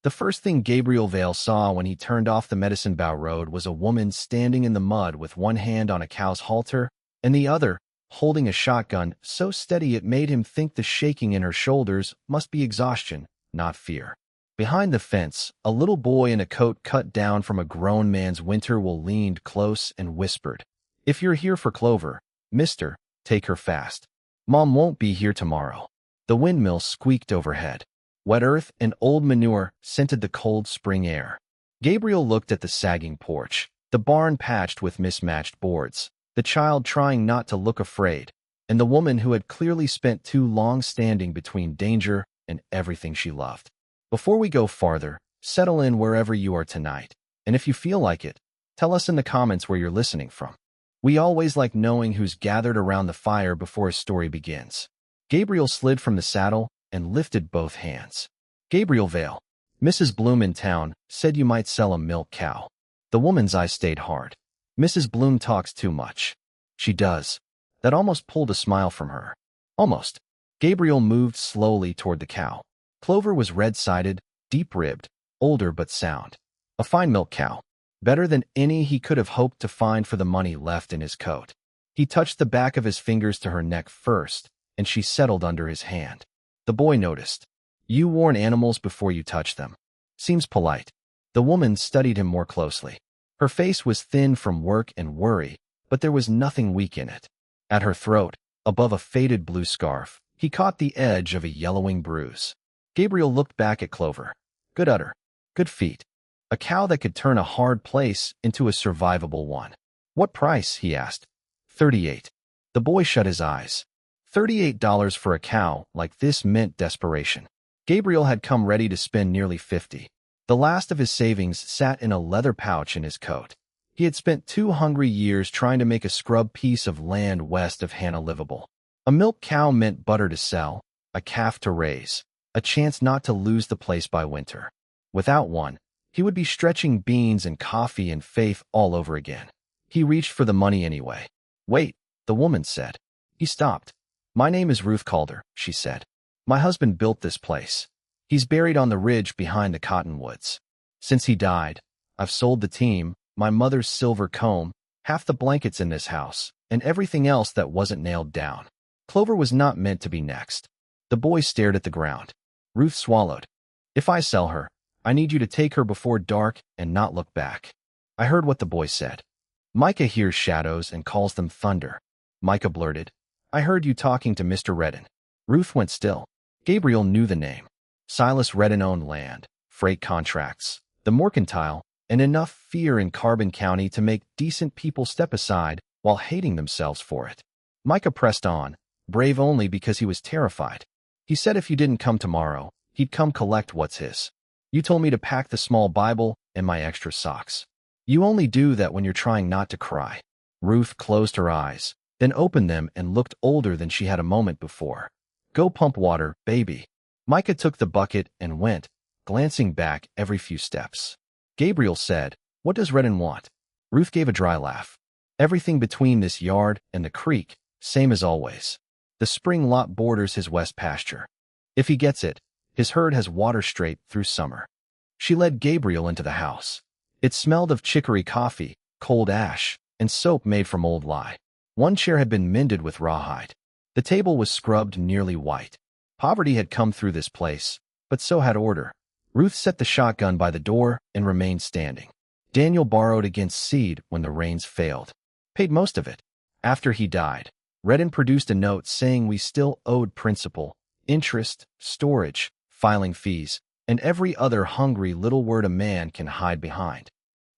The first thing Gabriel Vale saw when he turned off the Medicine Bow Road was a woman standing in the mud with one hand on a cow's halter and the other holding a shotgun so steady it made him think the shaking in her shoulders must be exhaustion, not fear. Behind the fence, a little boy in a coat cut down from a grown man's winter wool leaned close and whispered, "If you're here for Clover, mister, take her fast. Mom won't be here tomorrow." The windmill squeaked overhead. Wet earth and old manure scented the cold spring air. Gabriel looked at the sagging porch, the barn patched with mismatched boards, the child trying not to look afraid, and the woman who had clearly spent too long standing between danger and everything she loved. Before we go farther, settle in wherever you are tonight, and if you feel like it, tell us in the comments where you're listening from. We always like knowing who's gathered around the fire before a story begins. Gabriel slid from the saddle and lifted both hands. "Gabriel Vale, Mrs. Bloom in town said you might sell a milk cow." The woman's eyes stayed hard. "Mrs. Bloom talks too much." "She does." That almost pulled a smile from her. Almost. Gabriel moved slowly toward the cow. Clover was red-sided, deep-ribbed, older but sound. A fine milk cow. Better than any he could have hoped to find for the money left in his coat. He touched the back of his fingers to her neck first, and she settled under his hand. The boy noticed. "You warn animals before you touch them. Seems polite." The woman studied him more closely. Her face was thin from work and worry, but there was nothing weak in it. At her throat, above a faded blue scarf, he caught the edge of a yellowing bruise. Gabriel looked back at Clover. Good udder. Good feet. A cow that could turn a hard place into a survivable one. "What price?" he asked. 38. The boy shut his eyes. $38 for a cow like this meant desperation. Gabriel had come ready to spend nearly 50. The last of his savings sat in a leather pouch in his coat. He had spent 2 hungry years trying to make a scrub piece of land west of Hannah livable. A milk cow meant butter to sell, a calf to raise, a chance not to lose the place by winter. Without one, he would be stretching beans and coffee and faith all over again. He reached for the money anyway. "Wait," the woman said. He stopped. "My name is Ruth Calder," she said. "My husband built this place. He's buried on the ridge behind the cottonwoods. Since he died, I've sold the team, my mother's silver comb, half the blankets in this house, and everything else that wasn't nailed down." Clover was not meant to be next. The boy stared at the ground. Ruth swallowed. "If I sell her, I need you to take her before dark and not look back." I heard what the boy said. "Micah hears shadows and calls them thunder." Micah blurted, "I heard you talking to Mr. Redden." Ruth went still. Gabriel knew the name. Silas Redden owned land, freight contracts, the mercantile, and enough fear in Carbon County to make decent people step aside while hating themselves for it. Micah pressed on, brave only because he was terrified. He said if you didn't come tomorrow, he'd come collect what's his. "You told me to pack the small Bible and my extra socks. You only do that when you're trying not to cry." Ruth closed her eyes, then opened them and looked older than she had a moment before. "Go pump water, baby." Micah took the bucket and went, glancing back every few steps. Gabriel said, "What does Redden want?" Ruth gave a dry laugh. "Everything between this yard and the creek, same as always. The spring lot borders his west pasture. If he gets it, his herd has water straight through summer." She led Gabriel into the house. It smelled of chicory coffee, cold ash, and soap made from old lye. One chair had been mended with rawhide. The table was scrubbed nearly white. Poverty had come through this place, but so had order. Ruth set the shotgun by the door and remained standing. Daniel borrowed against seed when the rains failed. Paid most of it. After he died, Redden produced a note saying we still owed principal, interest, storage, filing fees, and every other hungry little word a man can hide behind.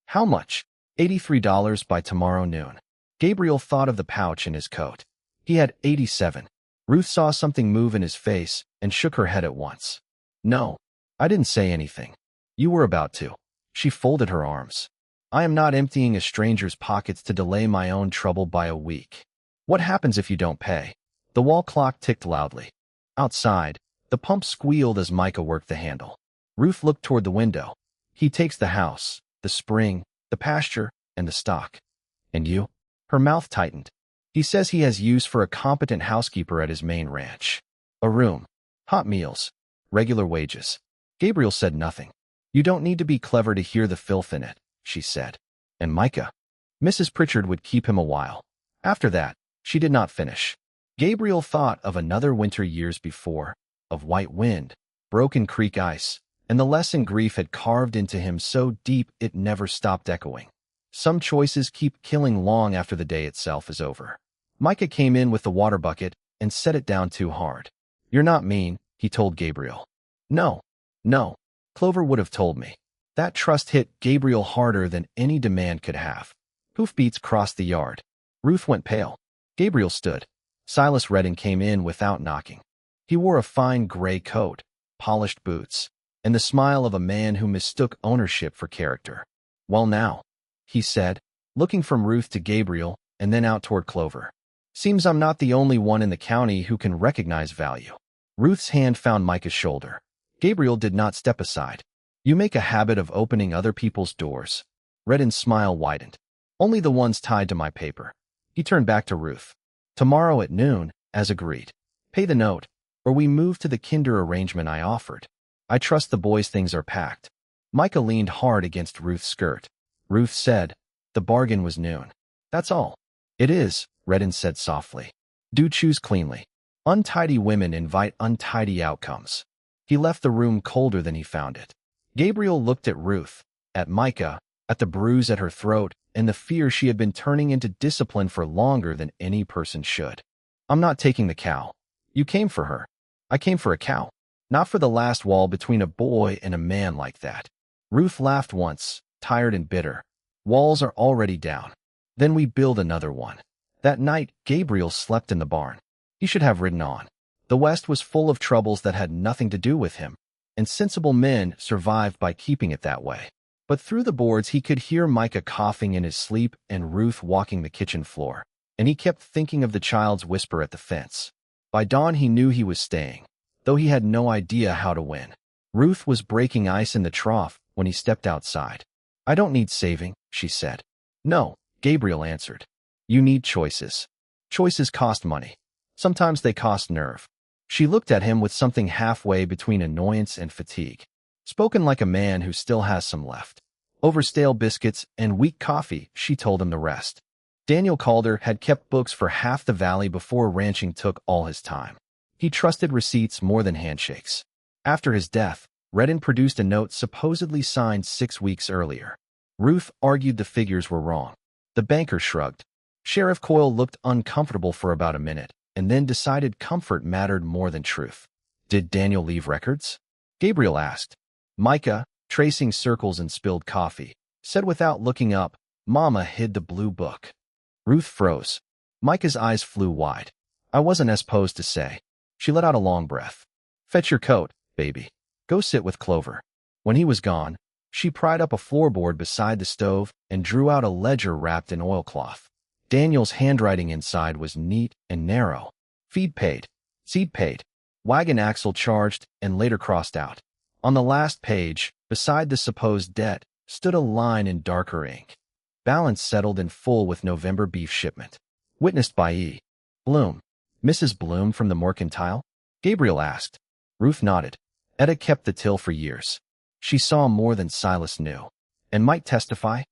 How much? $83 by tomorrow noon. Gabriel thought of the pouch in his coat. He had 87. Ruth saw something move in his face and shook her head at once. "No, I didn't say anything. You were about to." She folded her arms. "I am not emptying a stranger's pockets to delay my own trouble by a week. What happens if you don't pay?" The wall clock ticked loudly. Outside, the pump squealed as Micah worked the handle. Ruth looked toward the window. "He takes the house, the spring, the pasture, and the stock. And you?" Her mouth tightened. "He says he has use for a competent housekeeper at his main ranch. A room, hot meals, regular wages." Gabriel said nothing. You don't need to be clever to hear the filth in it, she said. And Micah? Mrs. Pritchard would keep him a while. After that, she did not finish. Gabriel thought of another winter years before, of white wind, broken creek ice, and the lesson grief had carved into him so deep it never stopped echoing. Some choices keep killing long after the day itself is over. Micah came in with the water bucket and set it down too hard. You're not mean, he told Gabriel. No. Clover would have told me. That trust hit Gabriel harder than any demand could have. Hoofbeats crossed the yard. Ruth went pale. Gabriel stood. Silas Redden came in without knocking. He wore a fine gray coat, polished boots, and the smile of a man who mistook ownership for character. Well now, he said, looking from Ruth to Gabriel and then out toward Clover. Seems I'm not the only one in the county who can recognize value. Ruth's hand found Micah's shoulder. Gabriel did not step aside. You make a habit of opening other people's doors. Redden's smile widened. Only the ones tied to my paper. He turned back to Ruth. Tomorrow at noon, as agreed. Pay the note, or we move to the kinder arrangement I offered. I trust the boys' things are packed. Micah leaned hard against Ruth's skirt. Ruth said, the bargain was noon. That's all. It is, Redden said softly. Do choose cleanly. Untidy women invite untidy outcomes. He left the room colder than he found it. Gabriel looked at Ruth, at Micah, at the bruise at her throat, and the fear she had been turning into discipline for longer than any person should. I'm not taking the cow. You came for her. I came for a cow. Not for the last wall between a boy and a man like that. Ruth laughed once, tired and bitter. Walls are already down. Then we build another one. That night, Gabriel slept in the barn. He should have ridden on. The West was full of troubles that had nothing to do with him, and sensible men survived by keeping it that way. But through the boards he could hear Micah coughing in his sleep and Ruth walking the kitchen floor, and he kept thinking of the child's whisper at the fence. By dawn he knew he was staying, though he had no idea how to win. Ruth was breaking ice in the trough when he stepped outside. I don't need saving, she said. No, Gabriel answered. You need choices. Choices cost money. Sometimes they cost nerve. She looked at him with something halfway between annoyance and fatigue. Spoken like a man who still has some left. Over stale biscuits and weak coffee, she told him the rest. Daniel Calder had kept books for half the valley before ranching took all his time. He trusted receipts more than handshakes. After his death, Redden produced a note supposedly signed 6 weeks earlier. Ruth argued the figures were wrong. The banker shrugged. Sheriff Coyle looked uncomfortable for about a minute, and then decided comfort mattered more than truth. Did Daniel leave records? Gabriel asked. Micah, tracing circles and spilled coffee, said without looking up, Mama hid the blue book. Ruth froze. Micah's eyes flew wide. I wasn't as supposed to say. She let out a long breath. Fetch your coat, baby. Go sit with Clover. When he was gone, she pried up a floorboard beside the stove and drew out a ledger wrapped in oilcloth. Daniel's handwriting inside was neat and narrow. Feed paid. Seed paid. Wagon axle charged and later crossed out. On the last page, beside the supposed debt, stood a line in darker ink. Balance settled in full with November beef shipment. Witnessed by E. Bloom. Mrs. Bloom from the Mercantile? Gabriel asked. Ruth nodded. Etta kept the till for years. She saw more than Silas knew, and might testify.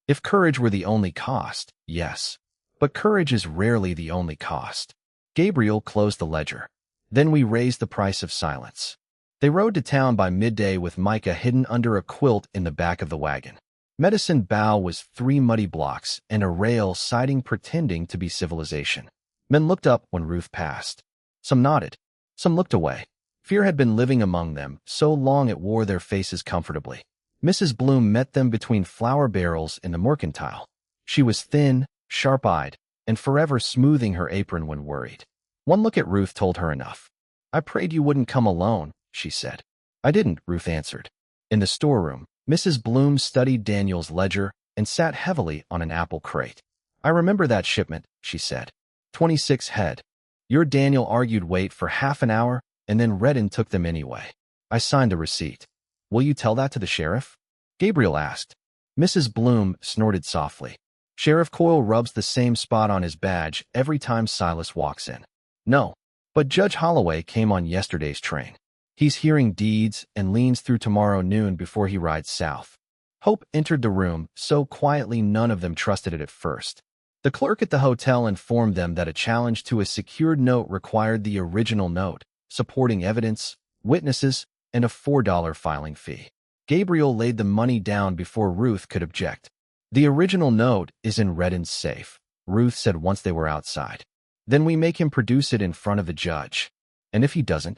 If courage were the only cost, yes. But courage is rarely the only cost. Gabriel closed the ledger. Then we raised the price of silence. They rode to town by midday with Micah hidden under a quilt in the back of the wagon. Medicine Bow was 3 muddy blocks and a rail siding pretending to be civilization. Men looked up when Ruth passed. Some nodded. Some looked away. Fear had been living among them so long it wore their faces comfortably. Mrs. Bloom met them between flour barrels in the Mercantile. She was thin, sharp-eyed, and forever smoothing her apron when worried. One look at Ruth told her enough. I prayed you wouldn't come alone, she said. I didn't, Ruth answered. In the storeroom, Mrs. Bloom studied Daniel's ledger and sat heavily on an apple crate. I remember that shipment, she said. 26 head. Your Daniel argued wait for half an hour, and then Redden took them anyway. I signed the receipt. Will you tell that to the sheriff? Gabriel asked. Mrs. Bloom snorted softly. Sheriff Coyle rubs the same spot on his badge every time Silas walks in. No, but Judge Holloway came on yesterday's train. He's hearing deeds and leans through tomorrow noon before he rides south. Hope entered the room so quietly none of them trusted it at first. The clerk at the hotel informed them that a challenge to a secured note required the original note, supporting evidence, witnesses, and a $4 filing fee. Gabriel laid the money down before Ruth could object. The original note is in Redden's safe, Ruth said once they were outside. Then we make him produce it in front of the judge. And if he doesn't?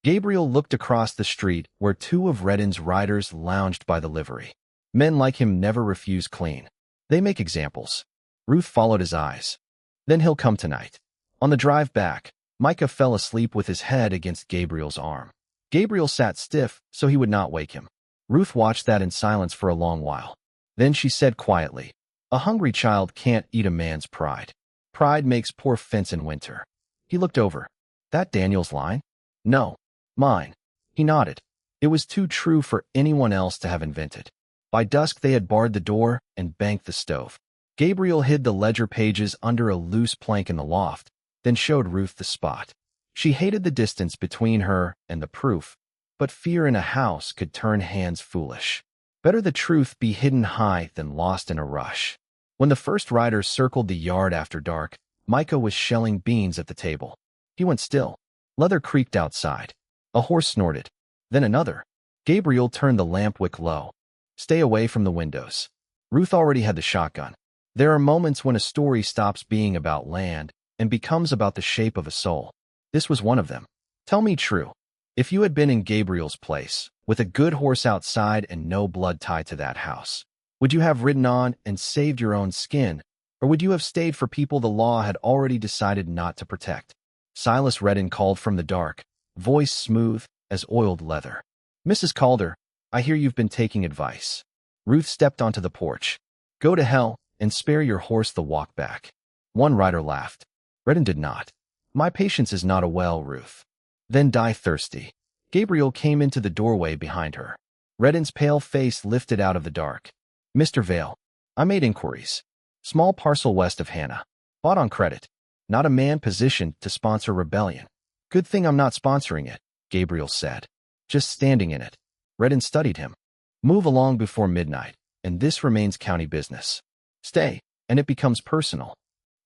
Gabriel looked across the street where two of Redden's riders lounged by the livery. Men like him never refuse clean. They make examples. Ruth followed his eyes. Then he'll come tonight. On the drive back, Micah fell asleep with his head against Gabriel's arm. Gabriel sat stiff so he would not wake him. Ruth watched that in silence for a long while. Then she said quietly, "A hungry child can't eat a man's pride. Pride makes poor fence in winter." He looked over. "That Daniel's line?" "No. Mine." He nodded. It was too true for anyone else to have invented. By dusk they had barred the door and banked the stove. Gabriel hid the ledger pages under a loose plank in the loft, then showed Ruth the spot. She hated the distance between her and the proof, but fear in a house could turn hands foolish. Better the truth be hidden high than lost in a rush. When the first riders circled the yard after dark, Micah was shelling beans at the table. He went still. Leather creaked outside. A horse snorted. Then another. Gabriel turned the lamp wick low. "Stay away from the windows." Ruth already had the shotgun. There are moments when a story stops being about land and becomes about the shape of a soul. This was one of them. "Tell me true. If you had been in Gabriel's place, with a good horse outside and no blood tied to that house, would you have ridden on and saved your own skin, or would you have stayed for people the law had already decided not to protect?" Silas Redden called from the dark, voice smooth as oiled leather. "Mrs. Calder, I hear you've been taking advice." Ruth stepped onto the porch. "Go to hell and spare your horse the walk back." One rider laughed. Redden did not. "My patience is not a well, Ruth." "Then die thirsty." Gabriel came into the doorway behind her. Redden's pale face lifted out of the dark. "Mr. Vale, I made inquiries. Small parcel west of Hannah. Bought on credit. Not a man positioned to sponsor rebellion." "Good thing I'm not sponsoring it," Gabriel said. "Just standing in it." Redden studied him. "Move along before midnight, and this remains county business. Stay, and it becomes personal."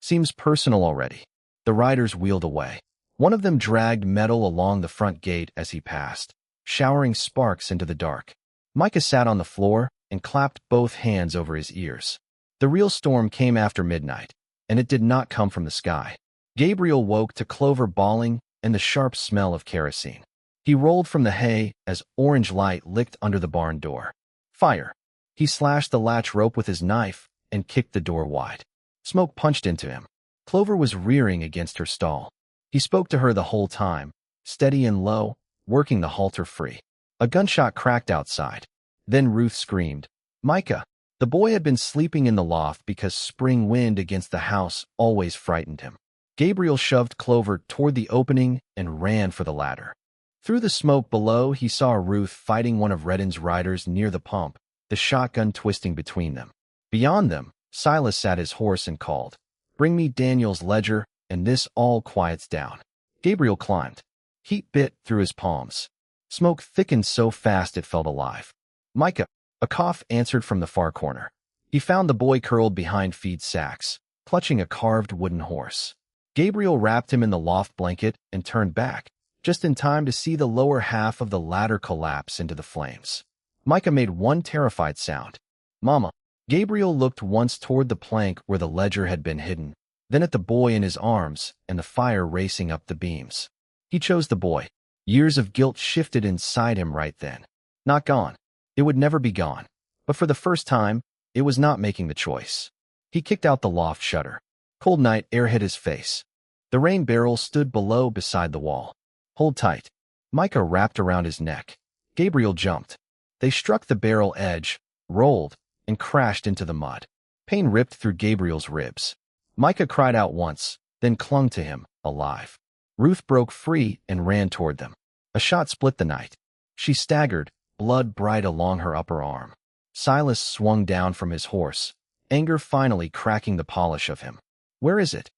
"Seems personal already." The riders wheeled away. One of them dragged metal along the front gate as he passed, showering sparks into the dark. Micah sat on the floor and clapped both hands over his ears. The real storm came after midnight, and it did not come from the sky. Gabriel woke to clover bawling and the sharp smell of kerosene. He rolled from the hay as orange light licked under the barn door. "Fire!" He slashed the latch rope with his knife and kicked the door wide. Smoke punched into him. Clover was rearing against her stall. He spoke to her the whole time, steady and low, working the halter free. A gunshot cracked outside. Then Ruth screamed, "Micah!" The boy had been sleeping in the loft because spring wind against the house always frightened him. Gabriel shoved Clover toward the opening and ran for the ladder. Through the smoke below, he saw Ruth fighting one of Redden's riders near the pump, the shotgun twisting between them. Beyond them, Silas sat his horse and called, "Bring me Daniel's ledger, and this all quiets down." Gabriel climbed. Heat bit through his palms. Smoke thickened so fast it felt alive. "Micah!" A cough answered from the far corner. He found the boy curled behind feed sacks, clutching a carved wooden horse. Gabriel wrapped him in the loft blanket and turned back, just in time to see the lower half of the ladder collapse into the flames. Micah made one terrified sound. "Mama." Gabriel looked once toward the plank where the ledger had been hidden, then at the boy in his arms and the fire racing up the beams. He chose the boy. Years of guilt shifted inside him right then. Not gone. It would never be gone. But for the first time, it was not making the choice. He kicked out the loft shutter. Cold night air hit his face. The rain barrel stood below beside the wall. "Hold tight." Micah wrapped around his neck. Gabriel jumped. They struck the barrel edge, rolled, and crashed into the mud. Pain ripped through Gabriel's ribs. Micah cried out once, then clung to him, alive. Ruth broke free and ran toward them. A shot split the night. She staggered, blood bright along her upper arm. Silas swung down from his horse, anger finally cracking the polish of him. "Where is it?"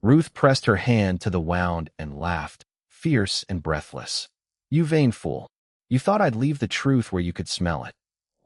Ruth pressed her hand to the wound and laughed, fierce and breathless. You vain fool. You thought I'd leave the truth where you could smell it.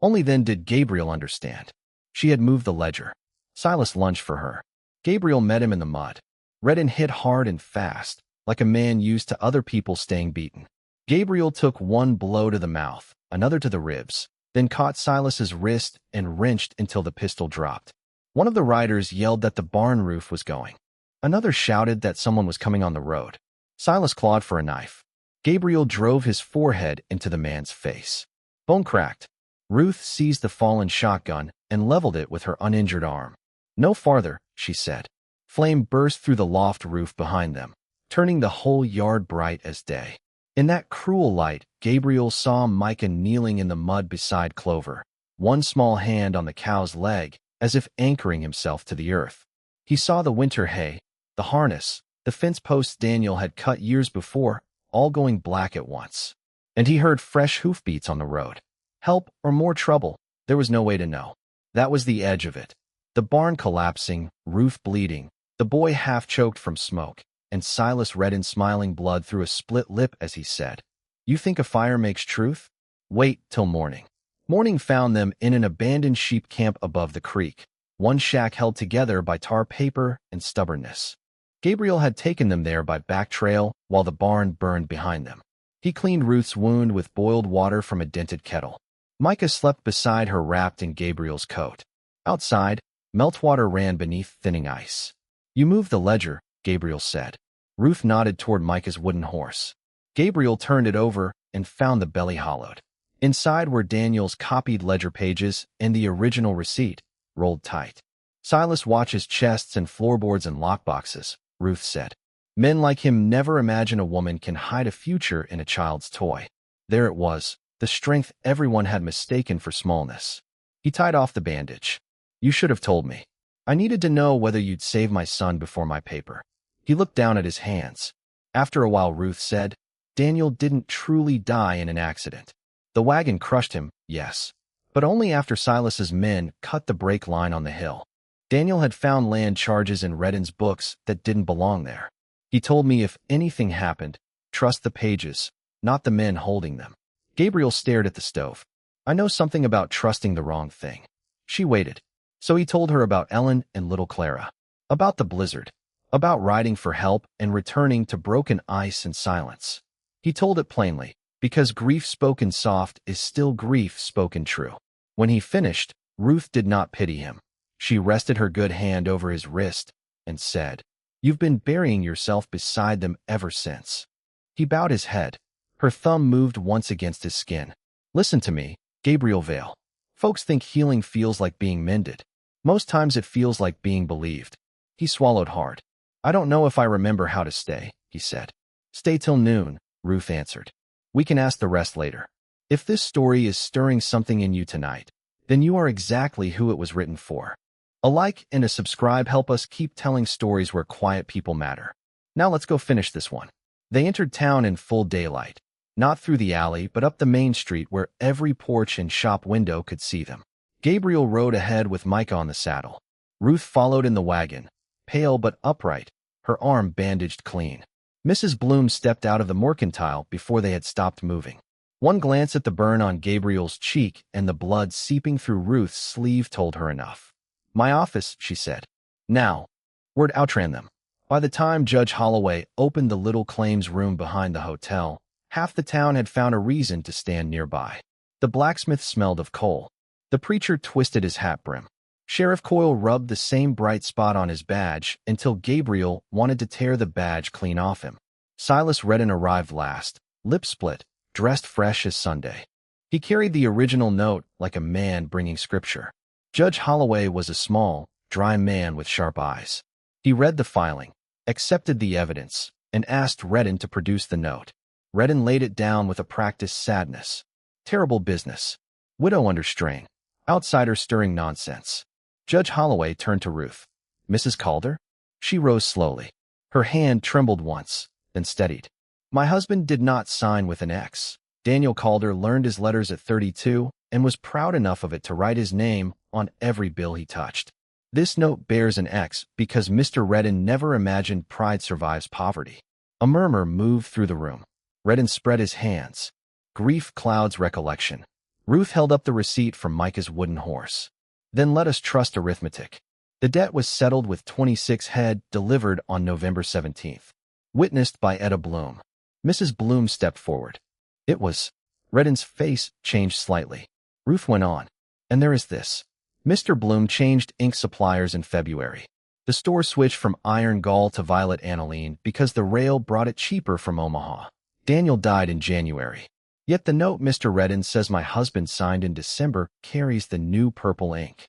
Only then did Gabriel understand. She had moved the ledger. Silas lunged for her. Gabriel met him in the mud. Redden hit hard and fast, like a man used to other people staying beaten. Gabriel took one blow to the mouth, another to the ribs, then caught Silas's wrist and wrenched until the pistol dropped. One of the riders yelled that the barn roof was going. Another shouted that someone was coming on the road. Silas clawed for a knife. Gabriel drove his forehead into the man's face. Bone cracked. Ruth seized the fallen shotgun and leveled it with her uninjured arm. No farther, she said. Flame burst through the loft roof behind them, turning the whole yard bright as day. In that cruel light, Gabriel saw Micah kneeling in the mud beside Clover, one small hand on the cow's leg, as if anchoring himself to the earth. He saw the winter hay, the harness, the fence posts Daniel had cut years before, all going black at once. And he heard fresh hoofbeats on the road. Help or more trouble, there was no way to know. That was the edge of it. The barn collapsing, roof bleeding, the boy half-choked from smoke, and Silas Redden smiling blood through a split lip as he said, "You think a fire makes truth? Wait till morning." Morning found them in an abandoned sheep camp above the creek, one shack held together by tar paper and stubbornness. Gabriel had taken them there by back trail while the barn burned behind them. He cleaned Ruth's wound with boiled water from a dented kettle. Micah slept beside her wrapped in Gabriel's coat. Outside, meltwater ran beneath thinning ice. "You moved the ledger," Gabriel said. Ruth nodded toward Micah's wooden horse. Gabriel turned it over and found the belly hollowed. Inside were Daniel's copied ledger pages and the original receipt, rolled tight. "Silas watches chests and floorboards and lockboxes," Ruth said. "Men like him never imagine a woman can hide a future in a child's toy." There it was, the strength everyone had mistaken for smallness. He tied off the bandage. "You should have told me. I needed to know whether you'd save my son before my paper." He looked down at his hands. After a while, Ruth said, "Daniel didn't truly die in an accident. The wagon crushed him, yes, but only after Silas's men cut the brake line on the hill. Daniel had found land charges in Redden's books that didn't belong there. He told me if anything happened, trust the pages, not the men holding them." Gabriel stared at the stove. "I know something about trusting the wrong thing." She waited. So he told her about Ellen and little Clara, about the blizzard, about riding for help and returning to broken ice and silence. He told it plainly, because grief spoken soft is still grief spoken true. When he finished, Ruth did not pity him. She rested her good hand over his wrist and said, "You've been burying yourself beside them ever since." He bowed his head. Her thumb moved once against his skin. "Listen to me, Gabriel Vale. Folks think healing feels like being mended. Most times it feels like being believed." He swallowed hard. "I don't know if I remember how to stay," he said. "Stay till noon," Ruth answered. "We can ask the rest later. If this story is stirring something in you tonight, then you are exactly who it was written for. A like and a subscribe help us keep telling stories where quiet people matter. Now let's go finish this one." They entered town in full daylight, not through the alley but up the main street where every porch and shop window could see them. Gabriel rode ahead with Micah on the saddle. Ruth followed in the wagon, pale but upright, her arm bandaged clean. Mrs. Bloom stepped out of the mercantile before they had stopped moving. One glance at the burn on Gabriel's cheek and the blood seeping through Ruth's sleeve told her enough. "My office," she said. "Now." Word outran them. By the time Judge Holloway opened the little claims room behind the hotel, half the town had found a reason to stand nearby. The blacksmith smelled of coal. The preacher twisted his hat brim. Sheriff Coyle rubbed the same bright spot on his badge until Gabriel wanted to tear the badge clean off him. Silas Redden arrived last, lip split, dressed fresh as Sunday. He carried the original note like a man bringing scripture. Judge Holloway was a small, dry man with sharp eyes. He read the filing, accepted the evidence, and asked Redden to produce the note. Redden laid it down with a practiced sadness. Terrible business. Widow under strain. Outsider stirring nonsense. Judge Holloway turned to Ruth. "Mrs. Calder?" She rose slowly. Her hand trembled once, then steadied. "My husband did not sign with an X. Daniel Calder learned his letters at 32 and was proud enough of it to write his name on every bill he touched. This note bears an X because Mr. Redden never imagined pride survives poverty." A murmur moved through the room. Redden spread his hands. Grief clouds recollection. Ruth held up the receipt from Micah's wooden horse. Then let us trust arithmetic. The debt was settled with 26 head, delivered on November 17th. Witnessed by Etta Bloom. Mrs. Bloom stepped forward. It was. Redden's face changed slightly. Ruth went on. And there is this. Mr. Bloom changed ink suppliers in February. The store switched from iron gall to violet aniline because the rail brought it cheaper from Omaha. Daniel died in January. Yet the note Mr. Redden says my husband signed in December carries the new purple ink.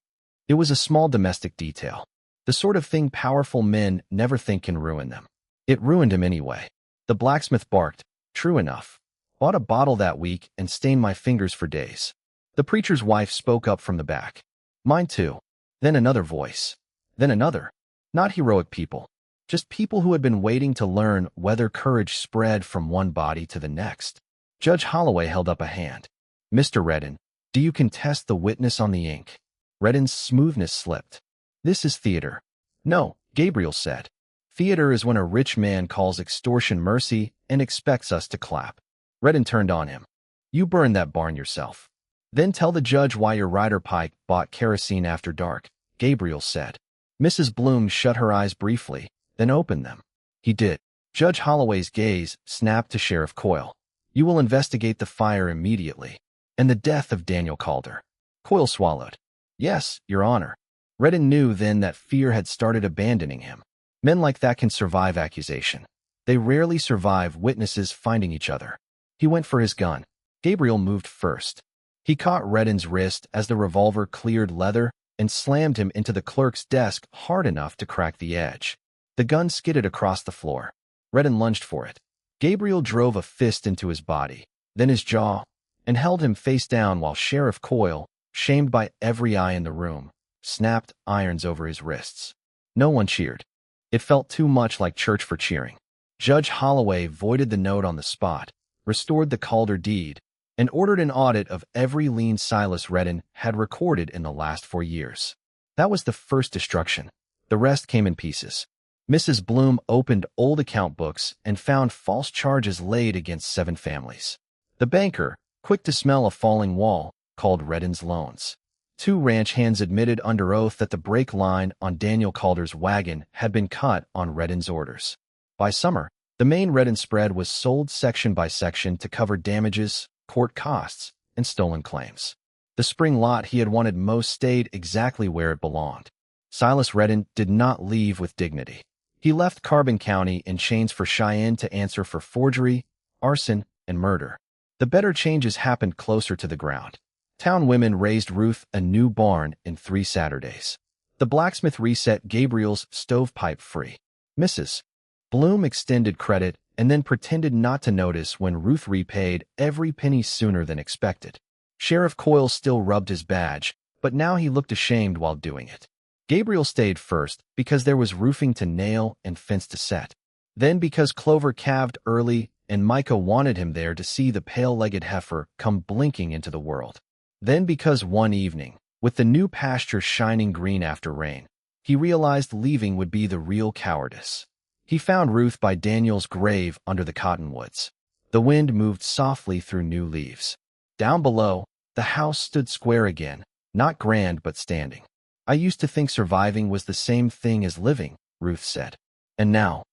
It was a small domestic detail. The sort of thing powerful men never think can ruin them. It ruined him anyway. The blacksmith barked. True enough. Bought a bottle that week and stained my fingers for days. The preacher's wife spoke up from the back. Mine too. Then another voice. Then another. Not heroic people. Just people who had been waiting to learn whether courage spread from one body to the next. Judge Holloway held up a hand. Mr. Redden, do you contest the witness on the ink? Redden's smoothness slipped. This is theater. No, Gabriel said. Theater is when a rich man calls extortion mercy and expects us to clap. Redden turned on him. You burned that barn yourself. Then tell the judge why your rider Pike bought kerosene after dark, Gabriel said. Mrs. Bloom shut her eyes briefly, then opened them. He did. Judge Holloway's gaze snapped to Sheriff Coyle. You will investigate the fire immediately. And the death of Daniel Calder. Coyle swallowed. Yes, Your Honor. Redden knew then that fear had started abandoning him. Men like that can survive accusation. They rarely survive witnesses finding each other. He went for his gun. Gabriel moved first. He caught Redden's wrist as the revolver cleared leather and slammed him into the clerk's desk hard enough to crack the edge. The gun skidded across the floor. Redden lunged for it. Gabriel drove a fist into his body, then his jaw, and held him face down while Sheriff Coyle, shamed by every eye in the room, snapped irons over his wrists. No one cheered. It felt too much like church for cheering. Judge Holloway voided the note on the spot, restored the Calder deed, and ordered an audit of every lien Silas Redden had recorded in the last 4 years. That was the first destruction. The rest came in pieces. Mrs. Bloom opened old account books and found false charges laid against 7 families. The banker, quick to smell a falling wall, called Redden's loans. 2 ranch hands admitted under oath that the brake line on Daniel Calder's wagon had been cut on Redden's orders. By summer, the main Redden spread was sold section by section to cover damages, court costs, and stolen claims. The spring lot he had wanted most stayed exactly where it belonged. Silas Redden did not leave with dignity. He left Carbon County in chains for Cheyenne to answer for forgery, arson, and murder. The better changes happened closer to the ground. Town women raised Ruth a new barn in 3 Saturdays. The blacksmith reset Gabriel's stovepipe free. Mrs. Bloom extended credit and then pretended not to notice when Ruth repaid every penny sooner than expected. Sheriff Coyle still rubbed his badge, but now he looked ashamed while doing it. Gabriel stayed first because there was roofing to nail and fence to set. Then because Clover calved early and Micah wanted him there to see the pale-legged heifer come blinking into the world. Then because one evening, with the new pasture shining green after rain, he realized leaving would be the real cowardice. He found Ruth by Daniel's grave under the cottonwoods. The wind moved softly through new leaves. Down below, the house stood square again, not grand but standing. I used to think surviving was the same thing as living, Ruth said. And now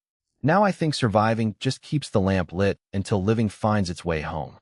I think surviving just keeps the lamp lit until living finds its way home.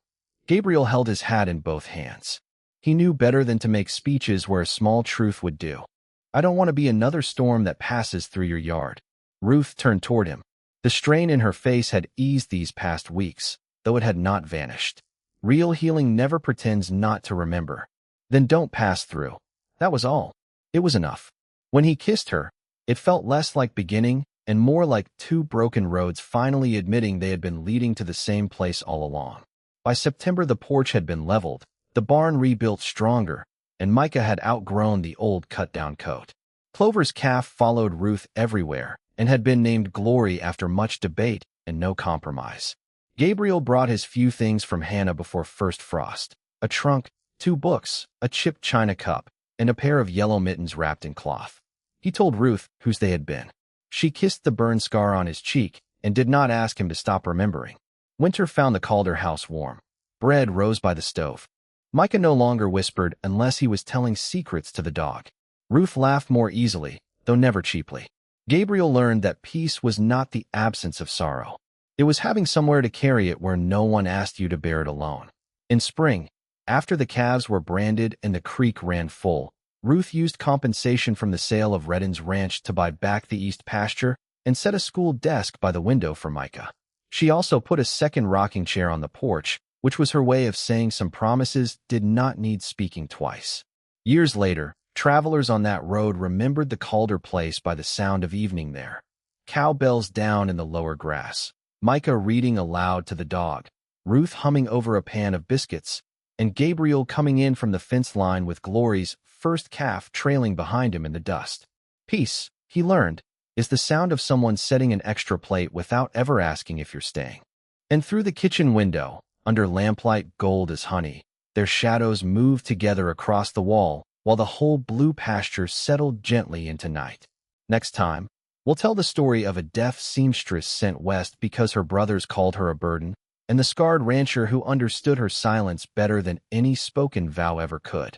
Gabriel held his hat in both hands. He knew better than to make speeches where a small truth would do. I don't want to be another storm that passes through your yard. Ruth turned toward him. The strain in her face had eased these past weeks, though it had not vanished. Real healing never pretends not to remember. Then don't pass through. That was all. It was enough. When he kissed her, it felt less like beginning and more like 2 broken roads finally admitting they had been leading to the same place all along. By September, the porch had been leveled, the barn rebuilt stronger, and Micah had outgrown the old cut-down coat. Clover's calf followed Ruth everywhere and had been named Glory after much debate and no compromise. Gabriel brought his few things from Hannah before first frost: a trunk, 2 books, a chipped china cup, and a pair of yellow mittens wrapped in cloth. He told Ruth whose they had been. She kissed the burn scar on his cheek and did not ask him to stop remembering. Winter found the Calder house warm. Bread rose by the stove. Micah no longer whispered unless he was telling secrets to the dog. Ruth laughed more easily, though never cheaply. Gabriel learned that peace was not the absence of sorrow. It was having somewhere to carry it where no one asked you to bear it alone. In spring, after the calves were branded and the creek ran full, Ruth used compensation from the sale of Redden's ranch to buy back the east pasture and set a school desk by the window for Micah. She also put a second rocking chair on the porch, which was her way of saying some promises did not need speaking twice. Years later, travelers on that road remembered the Calder place by the sound of evening there. Cowbells down in the lower grass, Micah reading aloud to the dog, Ruth humming over a pan of biscuits, and Gabriel coming in from the fence line with Glory's first calf trailing behind him in the dust. Peace, he learned, is the sound of someone setting an extra plate without ever asking if you're staying. And through the kitchen window, under lamplight gold as honey, their shadows moved together across the wall while the whole blue pasture settled gently into night. Next time, we'll tell the story of a deaf seamstress sent west because her brothers called her a burden, and the scarred rancher who understood her silence better than any spoken vow ever could.